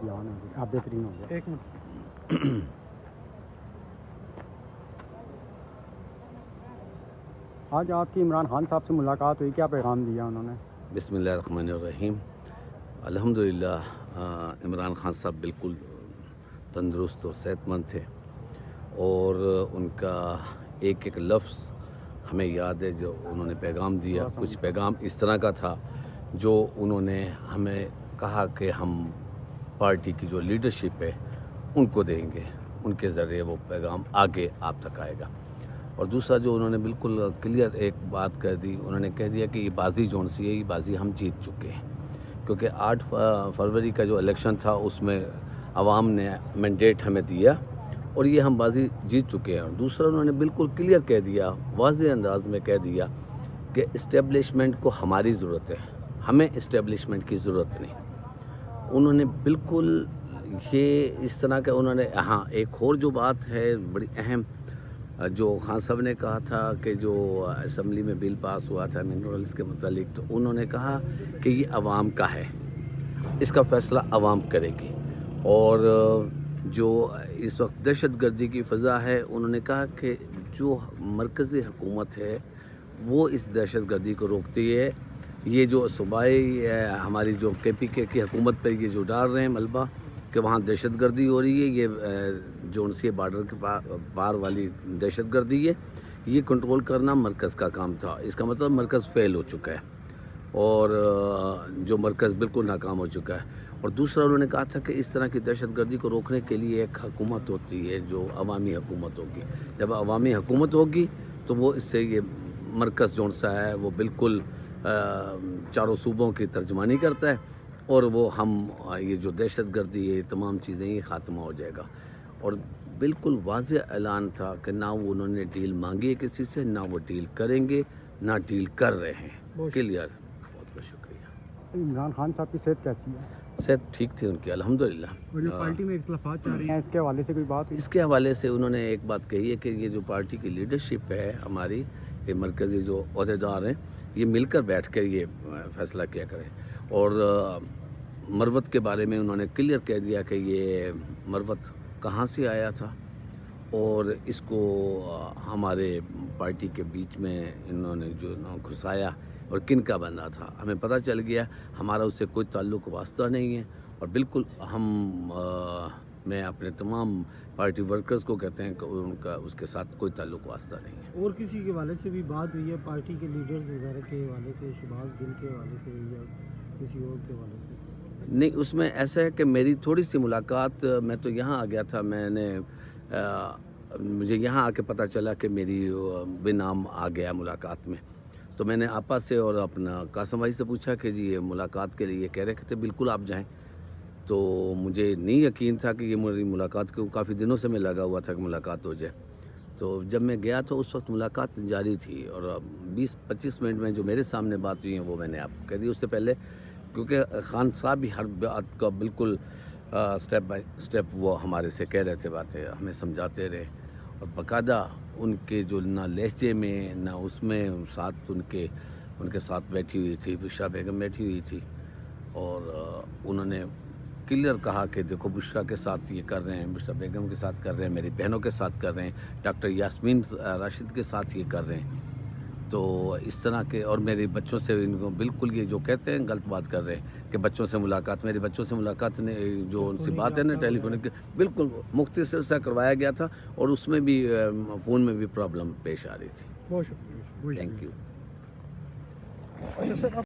किया उन्होंने, आप बेहतरीन हो गया। एक मिनट। आज आपकी इमरान खान साहब से मुलाकात हुई, क्या पैगाम दिया उन्होंने? बिस्मिल्लाहिर्रहमानिर्रहीम। अल्हम्दुलिल्लाह इमरान खान साहब बिल्कुल तंदुरुस्त और सेहतमंद थे और उनका एक एक लफ्ज़ हमें याद है जो उन्होंने पैगाम दिया। कुछ पैगाम इस तरह का था जो उन्होंने हमें कहा कि हम पार्टी की जो लीडरशिप है उनको देंगे, उनके ज़रिए वो पैगाम आगे आप तक आएगा। और दूसरा जो उन्होंने बिल्कुल क्लियर एक बात कह दी, उन्होंने कह दिया कि ये बाजी जौन सी है ये बाजी हम जीत चुके हैं, क्योंकि 8 फरवरी का जो इलेक्शन था उसमें आवाम ने मैंडेट हमें दिया और ये हम बाजी जीत चुके हैं। और दूसरा उन्होंने बिल्कुल क्लियर कह दिया, वाज़ेह अंदाज में कह दिया कि इस्टेब्लिशमेंट को हमारी ज़रूरत है, हमें इस्टेब्लिशमेंट की ज़रूरत नहीं। उन्होंने बिल्कुल ये इस तरह का उन्होंने, हाँ एक और जो बात है बड़ी अहम, जो खान साहब ने कहा था कि जो असम्बली में बिल पास हुआ था मिनरल्स के मुतालिक, तो उन्होंने कहा कि ये अवाम का है, इसका फ़ैसला अवाम करेगी। और जो इस वक्त दहशत गर्दी की फ़ज़ा है, उन्होंने कहा कि जो मरकज़ी हुकूमत है वो इस दहशत गर्दी को रोकती है। ये जो सूबाई हमारी जो KPK की हुकूमत पर ये जो डाल रहे हैं मलबा कि वहाँ दहशत गर्दी हो रही है, ये जो उनसे बॉर्डर के पार वाली दहशत गर्दी है, ये कंट्रोल करना मरकज़ का काम था। इसका मतलब मरकज़ फ़ेल हो चुका है और जो मरकज़ बिल्कुल नाकाम हो चुका है। और दूसरा उन्होंने कहा था कि इस तरह की दहशत गर्दी को रोकने के लिए एक हुकूमत होती है जो अवामी हुकूमत होगी। जब अवामी हुकूमत होगी तो वो इससे ये मरकज़ जौन सा है वो बिल्कुल चारों सूबों की तर्जमानी करता है और वो हम ये जो दहशत गर्दी है तमाम चीज़ें ये ख़ात्मा हो जाएगा। और बिल्कुल वाज़ेह ऐलान था कि ना वो उन्होंने डील मांगी है किसी से, ना वो डील करेंगे, ना डील कर रहे हैं। क्लियर। बहुत बहुत शुक्रिया। इमरान खान साहब की सेहत कैसी है? सेहत ठीक थी उनकी अल्हम्दुलिल्लाह। और जो पार्टी में इख्तिलाफात चल रही हैं इसके हवाले से कोई बात हुई? इसके हवाले से उन्होंने एक बात कही है कि ये जो पार्टी की लीडरशिप है हमारी, ये मरकज़ी जो अहदेदार हैं, ये मिलकर बैठ कर ये फ़ैसला किया करें। और मरवत के बारे में उन्होंने क्लियर कह दिया कि ये मरवत कहाँ से आया था और इसको हमारे पार्टी के बीच में इन्होंने जो घुसाया और किन का बंदा था हमें पता चल गया। हमारा उससे कोई ताल्लुक़ वास्ता नहीं है और बिल्कुल मैं अपने तमाम पार्टी वर्कर्स को कहते हैं कि उनका उसके साथ कोई ताल्लुक़ वास्ता नहीं है। और किसी के हवाले से भी बात हुई है, पार्टी के लीडर्स वगैरह के हवाले से, शहबाज गिल के हवाले से या किसी और के हवाले से? नहीं, उसमें ऐसा है कि मेरी थोड़ी सी मुलाकात, मैं तो यहाँ आ गया था, मुझे यहाँ आके पता चला कि मेरी भी नाम आ गया मुलाकात में। तो मैंने आपा से और अपना कासम भाई से पूछा कि जी ये मुलाकात के लिए कह रहे थे बिल्कुल आप जाएं। तो मुझे नहीं यकीन था कि ये मेरी मुलाकात को काफ़ी दिनों से मैं लगा हुआ था कि मुलाकात हो जाए। तो जब मैं गया तो उस वक्त मुलाकात जारी थी और 20-25 मिनट में जो मेरे सामने बात हुई है वो मैंने आपको कह दी। उससे पहले क्योंकि खान साहब भी हर बात का बिल्कुल स्टेप बाय स्टेप वो हमारे से कह रहे थे, बातें हमें समझाते रहे और बाकायदा उनके जो ना लहजे में ना उसमें साथ उनके साथ बैठी हुई थी बुशरा बेगम बैठी हुई थी और उन्होंने क्लियर कहा कि देखो बुशरा के साथ ये कर रहे हैं, बुशरा बेगम के साथ कर रहे हैं, मेरी बहनों के साथ कर रहे हैं, डॉक्टर यास्मीन राशिद के साथ ये कर रहे हैं। तो इस तरह के और मेरे बच्चों से इनको बिल्कुल ये जो कहते हैं गलत बात कर रहे हैं कि बच्चों से मुलाकात, मेरे बच्चों से मुलाकात ने जो उनसे बात है ना टेलीफोनिक बिल्कुल मुख्तसर सा करवाया गया था और उसमें भी फ़ोन में भी प्रॉब्लम पेश आ रही थी। बहुत शुक्रिया। Thank you.